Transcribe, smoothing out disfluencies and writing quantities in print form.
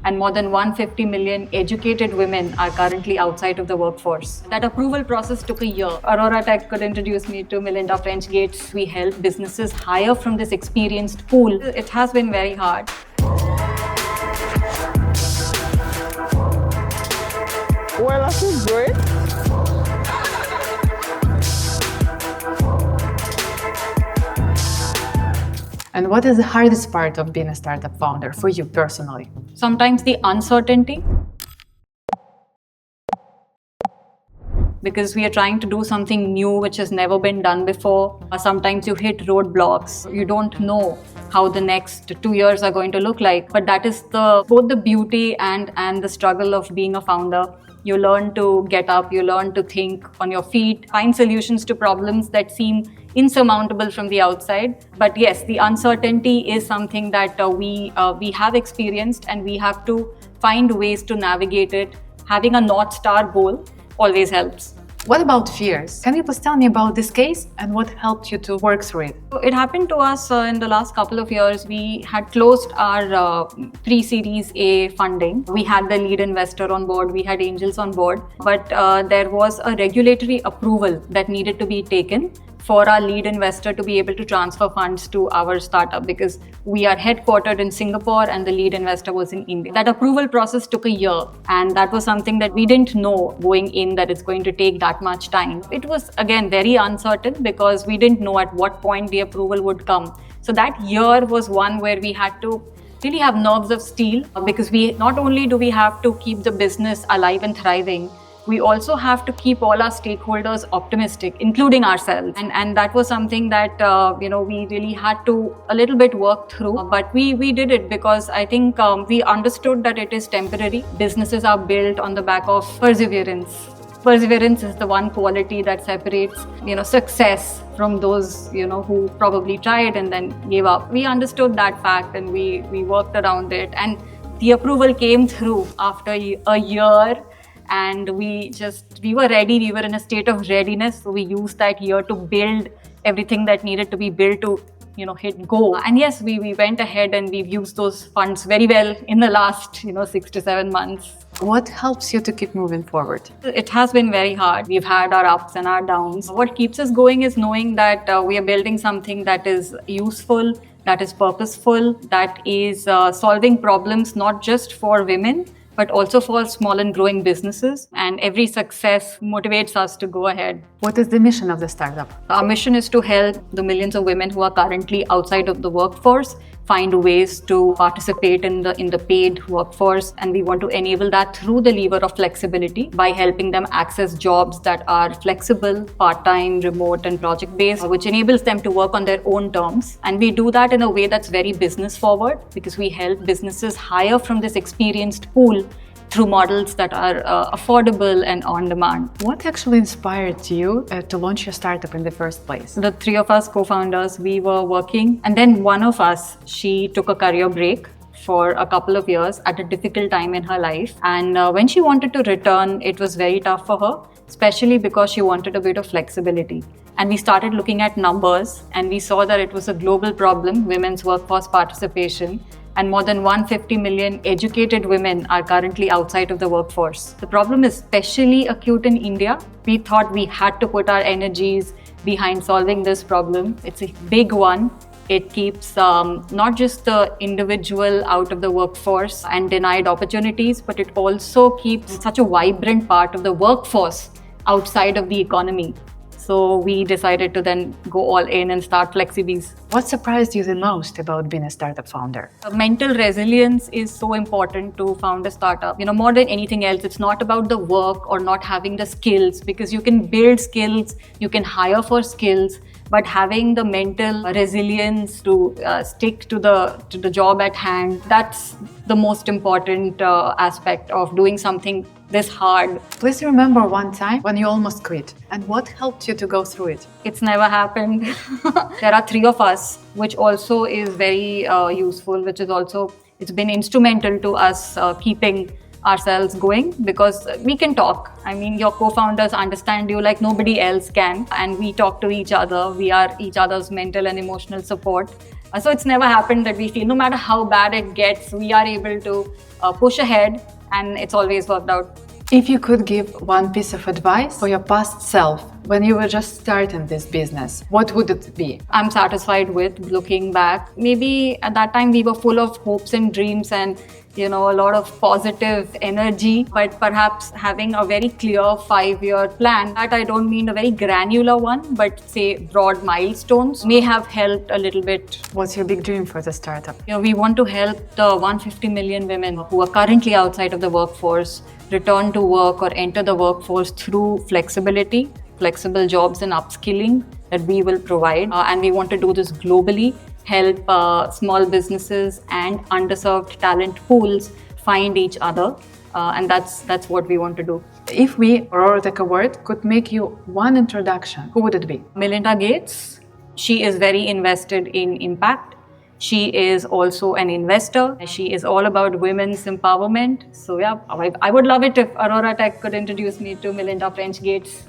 and more than 150 million educated women are currently outside of the workforce. That approval process took a year. Aurora Tech could introduce me to Melinda French Gates. We help businesses hire from this experienced pool. It has been very hard. Well, I feel great. And what is the hardest part of being a startup founder for you personally? Sometimes the uncertainty, because we are trying to do something new which has never been done before. Sometimes you hit roadblocks. You don't know how the next 2 years are going to look like. But that is both the beauty and the struggle of being a founder. You learn to get up, you learn to think on your feet, find solutions to problems that seem insurmountable from the outside. But yes, the uncertainty is something that we have experienced, and we have to find ways to navigate it. Having a North Star goal always helps. What about fears? Can you please tell me about this case and what helped you to work through it? It happened to us in the last couple of years. We had closed our pre-Series A funding. We had the lead investor on board, we had angels on board, but there was a regulatory approval that needed to be taken for our lead investor to be able to transfer funds to our startup, because we are headquartered in Singapore and the lead investor was in India. That approval process took a year, and that was something that we didn't know going in, that it's going to take that much time. It was again very uncertain because we didn't know at what point the approval would come. So that year was one where we had to really have nerves of steel, because we not only do we have to keep the business alive and thriving, we also have to keep all our stakeholders optimistic, including ourselves. And that was something that we really had to a little bit work through. But we did it because I think we understood that it is temporary. Businesses are built on the back of perseverance. Perseverance is the one quality that separates success from those who probably tried and then gave up. We understood that fact, and we worked around it. And the approval came through after a year. And we were ready, we were in a state of readiness. So we used that year to build everything that needed to be built to, hit go. And yes, we went ahead and we've used those funds very well in the last, 6 to 7 months. What helps you to keep moving forward? It has been very hard. We've had our ups and our downs. What keeps us going is knowing that we are building something that is useful, that is purposeful, that is solving problems not just for women, but also for small and growing businesses. And every success motivates us to go ahead. What is the mission of the startup? Our mission is to help the millions of women who are currently outside of the workforce find ways to participate in the paid workforce. And we want to enable that through the lever of flexibility by helping them access jobs that are flexible, part-time, remote, and project-based, which enables them to work on their own terms. And we do that in a way that's very business-forward, because we help businesses hire from this experienced pool through models that are affordable and on demand. What actually inspired you to launch your startup in the first place? The three of us co-founders, we were working, and then one of us, she took a career break for a couple of years at a difficult time in her life. And when she wanted to return, it was very tough for her, especially because she wanted a bit of flexibility. And we started looking at numbers, and we saw that it was a global problem, women's workforce participation. And more than 150 million educated women are currently outside of the workforce. The problem is especially acute in India. We thought we had to put our energies behind solving this problem. It's a big one. It keeps not just the individual out of the workforce and denied opportunities, but it also keeps such a vibrant part of the workforce outside of the economy. So we decided to then go all in and start FlexiBees. What surprised you the most about being a startup founder? Mental resilience is so important to found a startup. More than anything else, it's not about the work or not having the skills, because you can build skills, you can hire for skills, but having the mental resilience to stick to the job at hand, that's the most important aspect of doing something this hard. Please remember one time when you almost quit, and what helped you to go through it? It's never happened. There are three of us, which also is very useful, it's been instrumental to us keeping ourselves going, because we can talk. I mean, your co-founders understand you like nobody else can, and we talk to each other. We are each other's mental and emotional support. So it's never happened that we feel no matter how bad it gets, we are able to push ahead, and it's always worked out. If you could give one piece of advice for your past self when you were just starting this business, what would it be? I'm satisfied with looking back. Maybe at that time we were full of hopes and dreams and a lot of positive energy, but perhaps having a very clear 5-year plan, that I don't mean a very granular one, but say broad milestones, may have helped a little bit. What's your big dream for the startup? We want to help the 150 million women who are currently outside of the workforce return to work or enter the workforce through flexibility, flexible jobs and upskilling that we will provide. And we want to do this globally, help small businesses and underserved talent pools find each other. And that's what we want to do. If we, Aurora Tech Award, could make you one introduction, who would it be? Melinda Gates. She is very invested in impact. She is also an investor. She is all about women's empowerment. So yeah, I would love it if Aurora Tech could introduce me to Melinda French Gates.